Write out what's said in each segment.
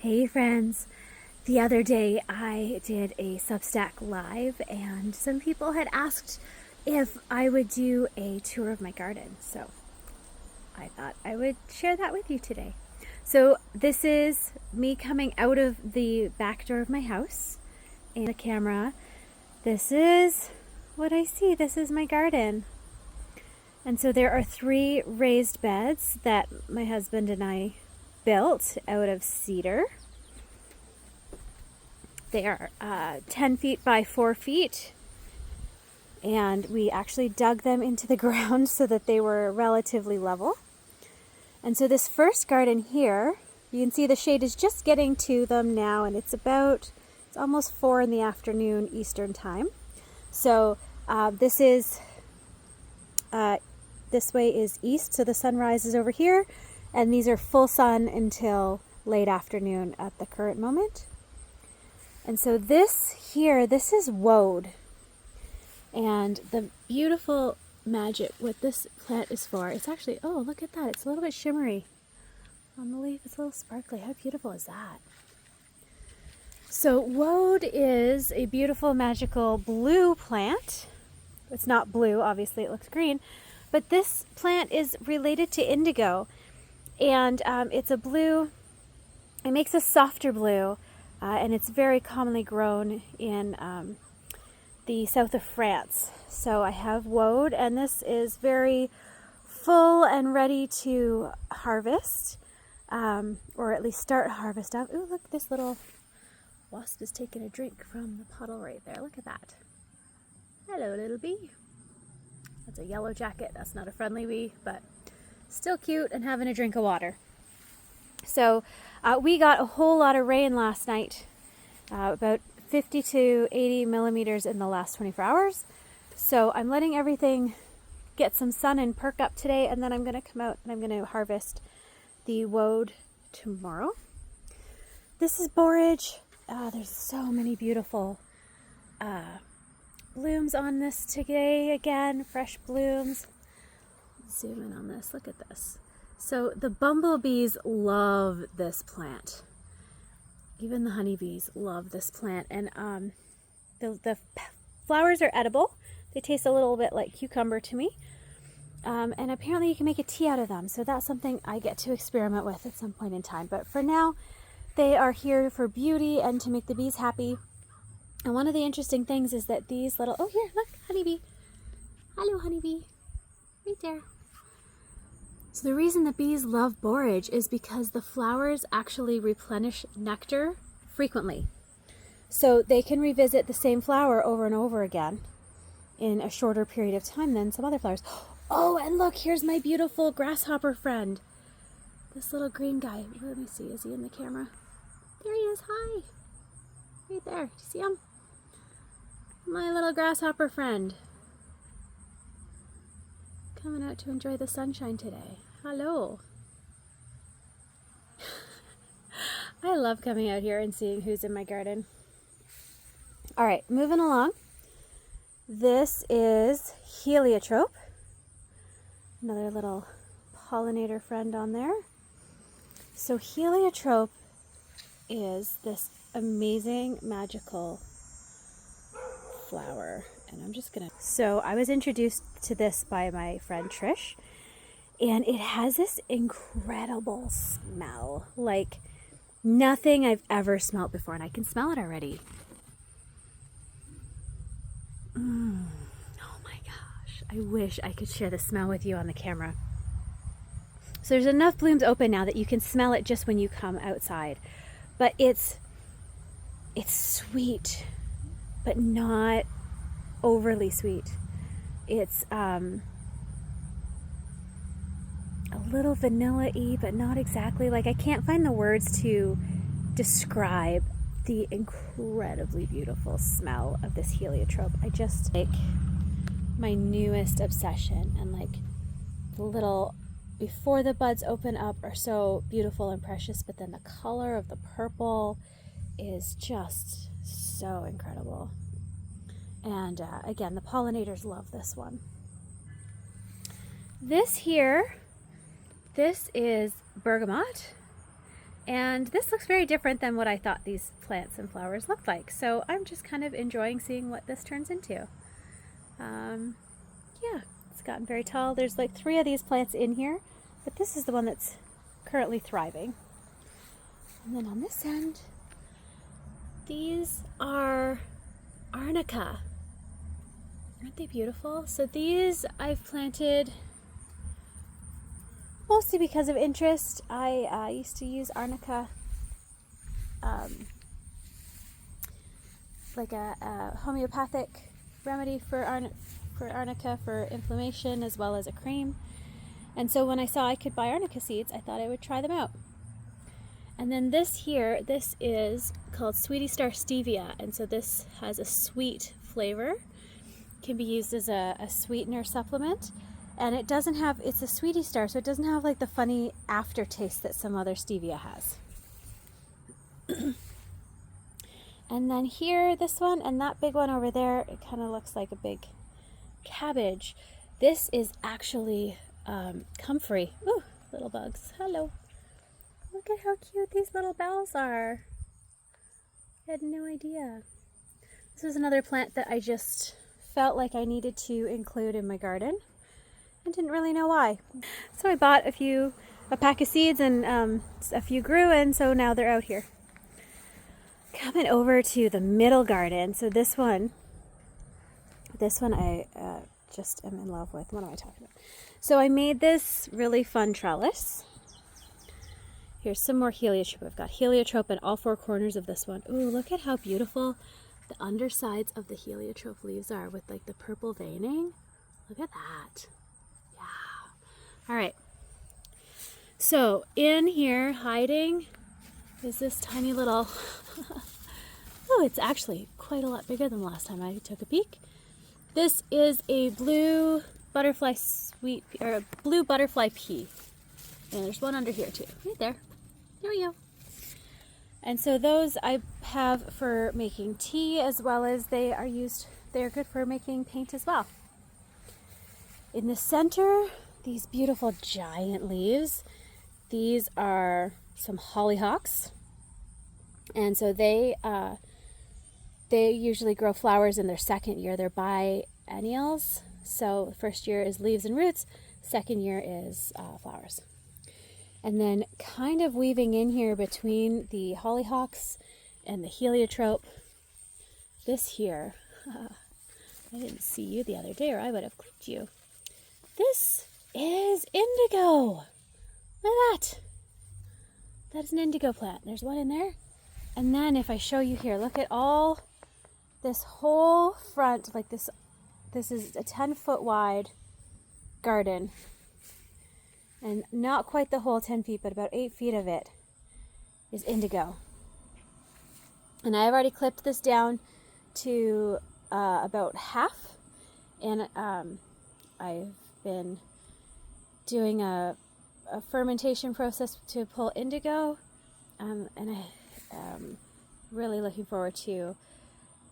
Hey friends! The other day I did a Substack live and some people had asked if I would do a tour of my garden. So I thought I would share that with you today. So this is me coming out of the back door of my house and the camera. This is what I see. This is my garden. And so there are 3 raised beds that my husband and I built out of cedar. They are 10 feet by 4 feet, and we actually dug them into the ground so that they were relatively level. And so this first garden here, you can see the shade is just getting to them now, and it's almost 4 in the afternoon Eastern time. So this way is east, so the sun rises over here, and these are full sun until late afternoon at the current moment. And so this is woad. And the beautiful magic what this plant is for, it's actually, oh, look at that, it's a little bit shimmery on the leaf, it's a little sparkly. How beautiful is that? So woad is a beautiful magical blue plant. It's not blue, obviously it looks green, but this plant is related to indigo. And it's a blue, it makes a softer blue, and it's very commonly grown in the south of France. So I have woad, and this is very full and ready to harvest, or at least start harvest of. Ooh, look, this little wasp is taking a drink from the puddle right there. Look at that. Hello, little bee. That's a yellow jacket. That's not a friendly bee, but still cute and having a drink of water. So we got a whole lot of rain last night, about 50 to 80 millimeters in the last 24 hours. So I'm letting everything get some sun and perk up today, and then I'm going to come out and I'm going to harvest the woad tomorrow. This is borage. There's so many beautiful blooms on this today. Again, fresh blooms. Zoom in on this. Look at this. So the bumblebees love this plant. Even the honeybees love this plant. And the flowers are edible. They taste a little bit like cucumber to me. And apparently you can make a tea out of them. So that's something I get to experiment with at some point in time. But for now, they are here for beauty and to make the bees happy. And one of the interesting things is that these little, oh here, look, honeybee. Hello, honeybee. Right there. So the reason the bees love borage is because the flowers actually replenish nectar frequently. So they can revisit the same flower over and over again in a shorter period of time than some other flowers. Oh, and look, here's my beautiful grasshopper friend. This little green guy. Let me see, is he in the camera? There he is, hi. Right there, do you see him? My little grasshopper friend. Coming out to enjoy the sunshine today. Hello. I love coming out here and seeing who's in my garden. All right, moving along. This is heliotrope. Another little pollinator friend on there. So heliotrope is this amazing magical flower. And I'm just gonna, so I was introduced to this by my friend Trish, and it has this incredible smell, like nothing I've ever smelled before, and I can smell it already. Oh my gosh, I wish I could share the smell with you on the camera. So there's enough blooms open now that you can smell it just when you come outside, but it's sweet, but not overly sweet. It's a little vanilla-y, but not exactly. Like, I can't find the words to describe the incredibly beautiful smell of this heliotrope. I just, like, my newest obsession, and like the little, before the buds open up, are so beautiful and precious, but then the color of the purple is just so incredible. And again, the pollinators love this one. This here, this is bergamot, And this looks very different than what I thought these plants and flowers looked like. So I'm just kind of enjoying seeing what this turns into. Yeah, it's gotten very tall. There's like 3 of these plants in here, but this is the one that's currently thriving. And then on this end, these are arnica. Aren't they beautiful? So these I've planted mostly because of interest. I used to use arnica, like a homeopathic remedy for arnica for inflammation, as well as a cream. And so when I saw I could buy arnica seeds, I thought I would try them out. And then this here, this is called Sweetie Star Stevia, and so this has a sweet flavor. Can be used as a sweetener supplement, and it doesn't have, it's a Sweetie Star, so it doesn't have like the funny aftertaste that some other stevia has. And then here, this one, and that big one over there, it kind of looks like a big cabbage. This is actually comfrey. Ooh, little bugs. Hello. Look at how cute these little bells are. I had no idea. This is another plant that I just felt like I needed to include in my garden and didn't really know why. So I bought a pack of seeds, and a few grew, and so now they're out here. Coming over to the middle garden. So this one I just am in love with. What am I talking about? So I made this really fun trellis. Here's some more heliotrope. I've got heliotrope in all 4 corners of this one. Ooh, look at how beautiful the undersides of the heliotrope leaves are with like the purple veining. Look at that. Yeah. All right. So in here hiding is this tiny little, oh, it's actually quite a lot bigger than the last time I took a peek. This is a blue butterfly blue butterfly pea. And there's one under here too, right there. There we go. And so those I have for making tea, as well as they are good for making paint as well. In the center, these beautiful giant leaves. These are some hollyhocks. And so they usually grow flowers in their second year. They're biennials. So the first year is leaves and roots. Second year is flowers. And then kind of weaving in here between the hollyhocks and the heliotrope, this here, I didn't see you the other day or I would have clipped you. This is indigo. Look at that. That is an indigo plant. There's one in there. And then if I show you here, look at all this whole front, like this is a 10-foot wide garden. And not quite the whole 10 feet, but about 8 feet of it is indigo. And I've already clipped this down to about half. And I've been doing a fermentation process to pull indigo. And I'm really looking forward to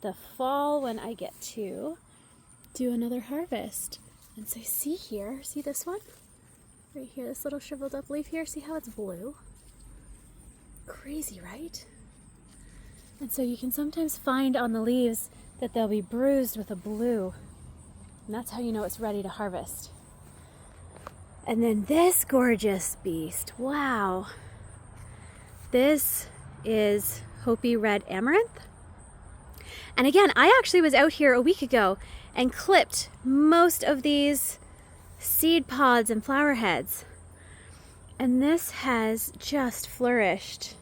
the fall when I get to do another harvest. And so see this one? Right here, this little shriveled up leaf here, see how it's blue? Crazy, right? And so you can sometimes find on the leaves that they'll be bruised with a blue. And that's how you know it's ready to harvest. And then this gorgeous beast, wow. This is Hopi Red Amaranth. And again, I actually was out here a week ago and clipped most of these seed pods and flower heads, and this has just flourished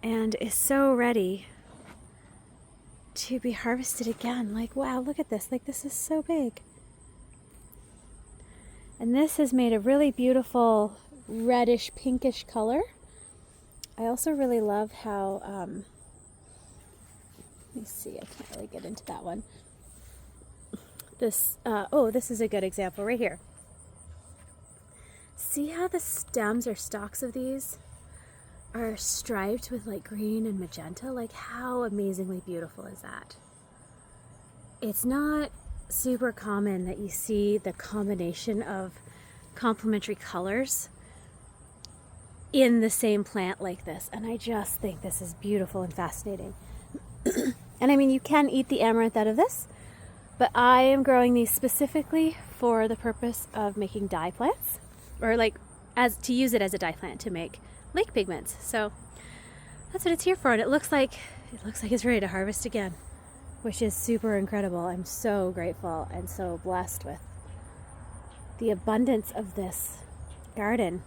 and is so ready to be harvested again. Like, wow, look at this. Like, this is so big. And this has made a really beautiful reddish pinkish color. I also really love how let me see, I can't really get into that one. This is a good example right here. See how the stems or stalks of these are striped with like green and magenta? Like, how amazingly beautiful is that? It's not super common that you see the combination of complementary colors in the same plant like this. And I just think this is beautiful and fascinating. And I mean, you can eat the amaranth out of this, but I am growing these specifically for the purpose of making dye plants, or like as to use it as a dye plant to make lake pigments. So that's what it's here for. And it looks like it's ready to harvest again, which is super incredible. I'm so grateful and so blessed with the abundance of this garden.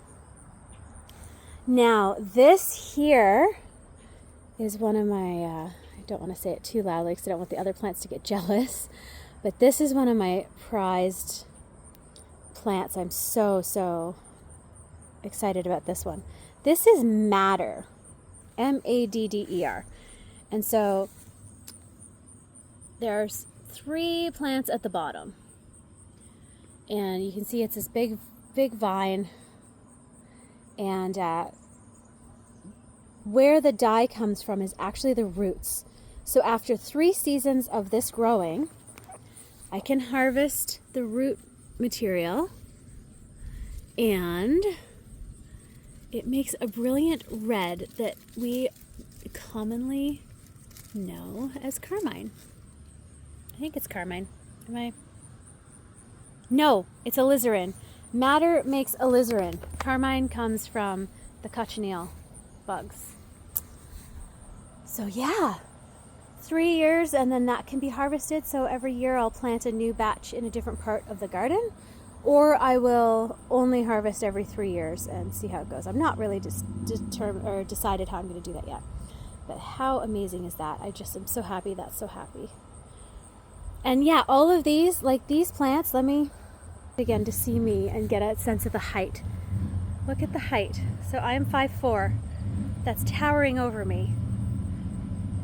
Now, this here is one of my, I don't want to say it too loudly because I don't want the other plants to get jealous, but this is one of my prized plants. I'm so excited about this one. This is Madder, Madder. And so there's 3 plants at the bottom. And you can see it's this big vine. And where the dye comes from is actually the roots. So after 3 seasons of this growing, I can harvest the root material, and it makes a brilliant red that we commonly know as carmine. I think it's carmine. No, it's alizarin. Madder makes alizarin. Carmine comes from the cochineal bugs. So yeah, 3 years and then that can be harvested. So every year I'll plant a new batch in a different part of the garden, or I will only harvest every 3 years and see how it goes. I'm not really decided how I'm going to do that yet. But how amazing is that? I just am so happy. That's so happy. And yeah, all of these, like these plants, let me again to see me and get a sense of the height. Look at the height. So I am 5'4". That's towering over me.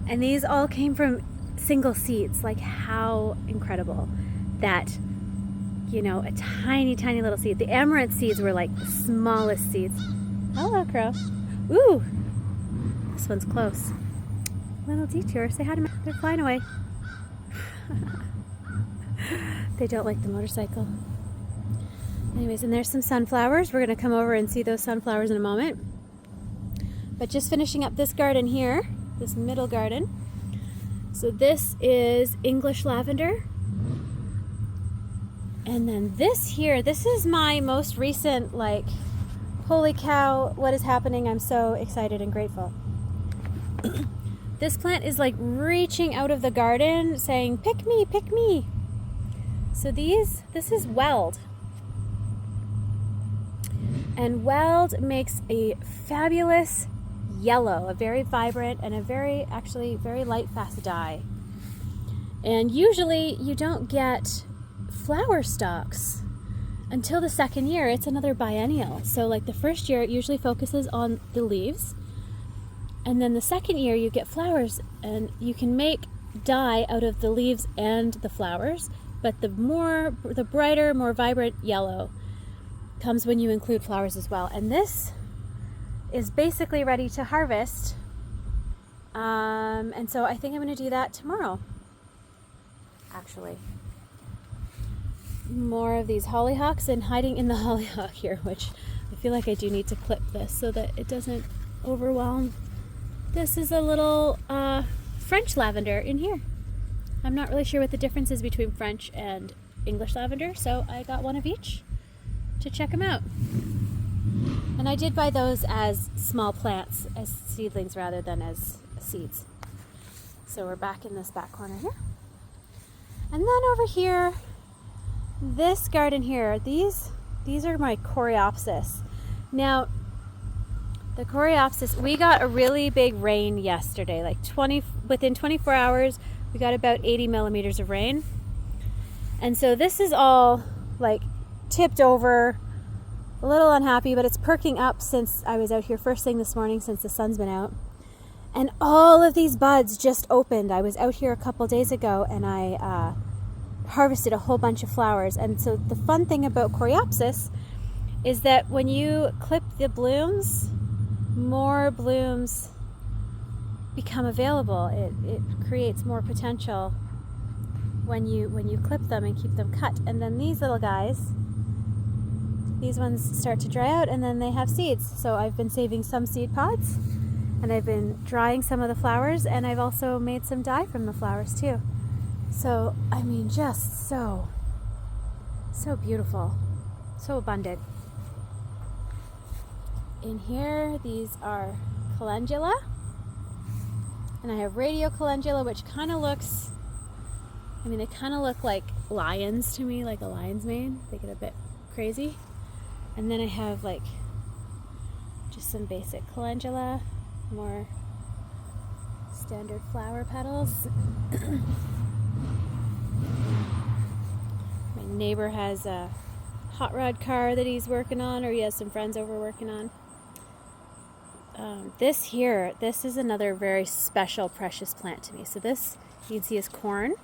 And these all came from single seeds. Like, how incredible that, you know, a tiny little seed. The amaranth seeds were like the smallest seeds. Hello, crow. Ooh, this one's close. Little detour. Say hi to me. They're flying away. They don't like the motorcycle. Anyways, and there's some sunflowers. We're going to come over and see those sunflowers in a moment. But just finishing up this garden here, this middle garden. So this is English lavender. And then this here, this is my most recent, like, holy cow, what is happening? I'm so excited and grateful. This plant is like reaching out of the garden saying, pick me, pick me. So this is Weld. And Weld makes a fabulous yellow, a very vibrant and a very light, fast dye. And usually you don't get flower stalks until the second year. It's another biennial. So like the first year, it usually focuses on the leaves. And then the second year you get flowers, and you can make dye out of the leaves and the flowers, but the brighter, more vibrant yellow comes when you include flowers as well. And this is basically ready to harvest. And so I think I'm going to do that tomorrow, actually. More of these hollyhocks, and hiding in the hollyhock here, which I feel like I do need to clip this so that it doesn't overwhelm. This is a little French lavender in here. I'm not really sure what the difference is between French and English lavender, so I got one of each to check them out. And I did buy those as small plants, as seedlings rather than as seeds. So we're back in this back corner here. And then over here, this garden here, these are my coreopsis. Now, the coreopsis, we got a really big rain yesterday, like within 24 hours, we got about 80 millimeters of rain. And so this is all like tipped over, a little unhappy, but it's perking up since I was out here first thing this morning, since the sun's been out. And all of these buds just opened. I was out here a couple days ago and I harvested a whole bunch of flowers. And so the fun thing about coreopsis is that when you clip the blooms, more blooms become available. It creates more potential when you clip them and keep them cut. And then these little guys these ones start to dry out and then they have seeds. So I've been saving some seed pods, and I've been drying some of the flowers, and I've also made some dye from the flowers too. So, I mean, just so beautiful, so abundant. In here, these are calendula, and I have radio calendula, which kind of looks, I mean, they kind of look like lions to me, like a lion's mane. They get a bit crazy. And then I have like just some basic calendula, more standard flower petals. My neighbor has a hot rod car that he's working on, or he has some friends over working on. This is another very special, precious plant to me. So this, you can see, is corn.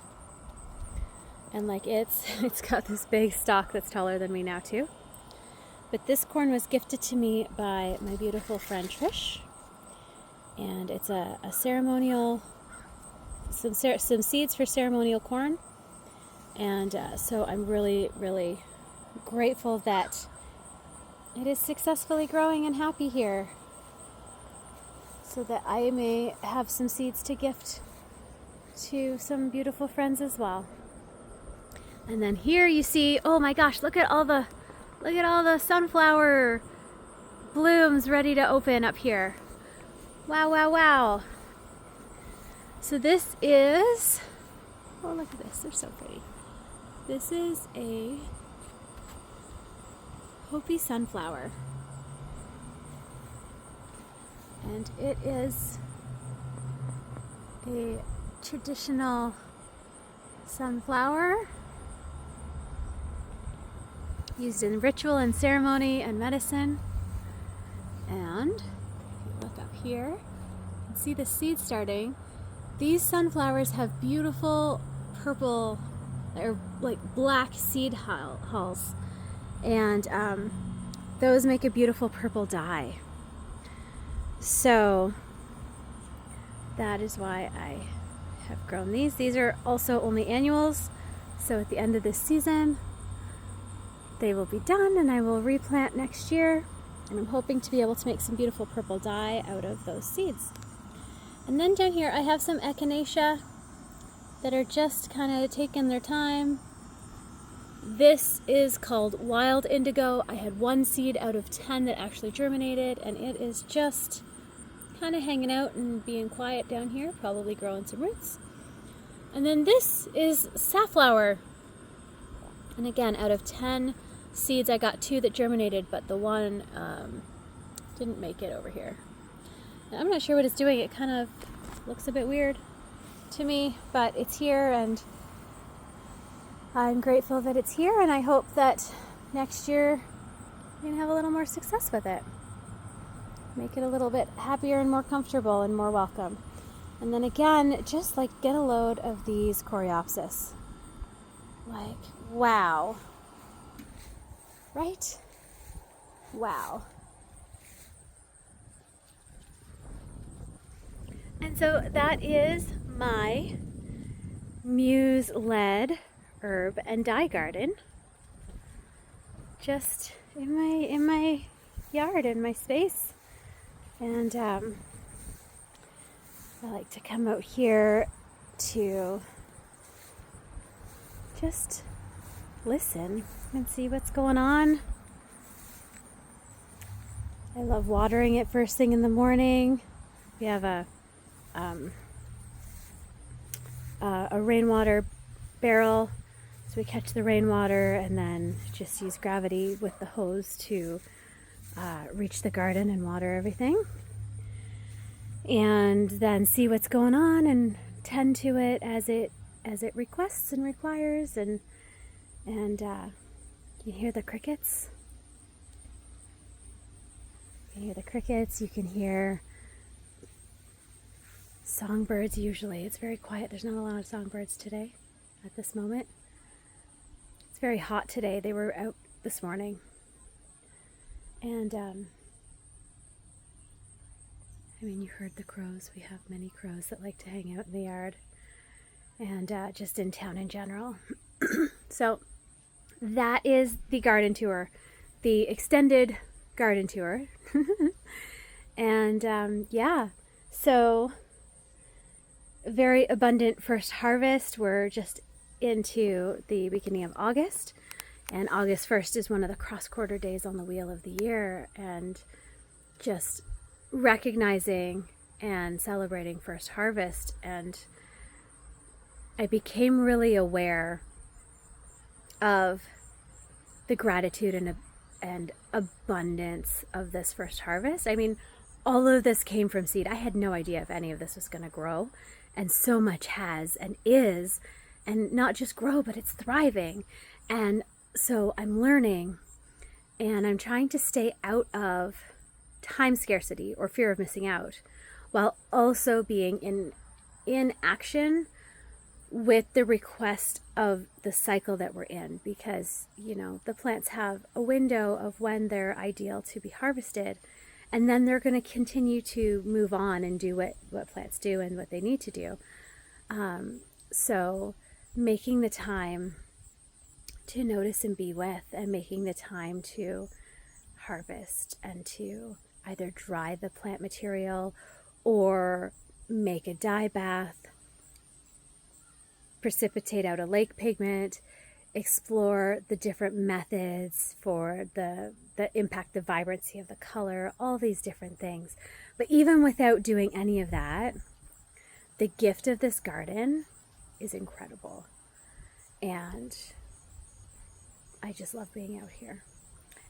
And like it's got this big stalk that's taller than me now too. But this corn was gifted to me by my beautiful friend Trish. And it's a ceremonial, some seeds for ceremonial corn. And so I'm really, really grateful that it is successfully growing and happy here, so that I may have some seeds to gift to some beautiful friends as well. And then here you see, oh my gosh, look at all the sunflower blooms ready to open up here. Wow, wow, wow. So this is, oh look at this, they're so pretty. This is a Hopi sunflower. And it is a traditional sunflower used in ritual and ceremony and medicine. And if you look up here, you can see the seed starting. These sunflowers have beautiful purple or like black seed hulls, and those make a beautiful purple dye. So that is why I have grown these. These are also only annuals, so at the end of this season they will be done and I will replant next year, and I'm hoping to be able to make some beautiful purple dye out of those seeds. And then down here I have some echinacea that are just kind of taking their time. This is called wild indigo. I had one seed out of 10 that actually germinated, and it is just kind of hanging out and being quiet down here, probably growing some roots. And then this is safflower. And again, out of 10 seeds, I got 2 that germinated, but the one didn't make it over here. And I'm not sure what it's doing. It kind of looks a bit weird to me, but it's here, and I'm grateful that it's here, and I hope that next year we can have a little more success with it. Make it a little bit happier and more comfortable and more welcome. And then again, just like get a load of these coreopsis. Like, wow. Right? Wow. And so that is my Muse-Led herb and dye garden, just in my yard, in my space. And I like to come out here to just listen and see what's going on. I love watering it first thing in the morning. We have a rainwater barrel, so we catch the rainwater and then just use gravity with the hose to reach the garden and water everything, and then see what's going on and tend to it as it requests and requires. And you hear the crickets. You can hear the crickets. You can hear songbirds. Usually it's very quiet. There's not a lot of songbirds today at this moment. It's very hot today. They were out this morning. And I mean, you heard the crows. We have many crows that like to hang out in the yard, and just in town in general. So that is the garden tour. the extended garden tour. And yeah, so very abundant first harvest. We're just into the beginning of August, and August 1st is one of the cross-quarter days on the wheel of the year, and just recognizing and celebrating first harvest. And I became really aware of the gratitude and abundance of this first harvest. I mean, all of this came from seed. I had no idea if any of this was going to grow, and so much has and is, and not just grow, but it's thriving. And so I'm learning, and I'm trying to stay out of time scarcity or fear of missing out, while also being in action with the request of the cycle that we're in, because, you know, the plants have a window of when they're ideal to be harvested, and then they're going to continue to move on and do what plants do and what they need to do. So making the time to notice and be with, and making the time to harvest and to either dry the plant material or make a dye bath, precipitate out a lake pigment, explore the different methods for the impact, the vibrancy of the color, all these different things. But even without doing any of that, the gift of this garden is incredible. And I just love being out here.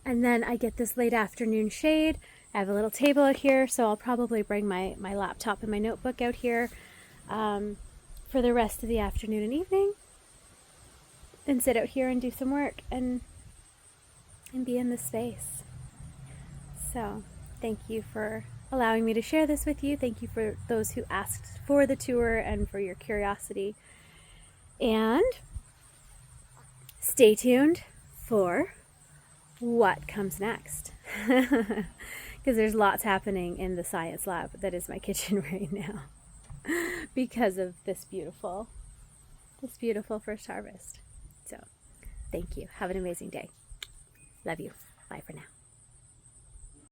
And then I get this late afternoon shade. I have a little table out here, so I'll probably bring my laptop and my notebook out here for the rest of the afternoon and evening, and sit out here and do some work and be in this space. So thank you for allowing me to share this with you. Thank you for those who asked for the tour and for your curiosity. And stay tuned for what comes next, because there's lots happening in the science lab that is my kitchen right now because of this beautiful first harvest. So thank you. Have an amazing day. Love you. Bye for now.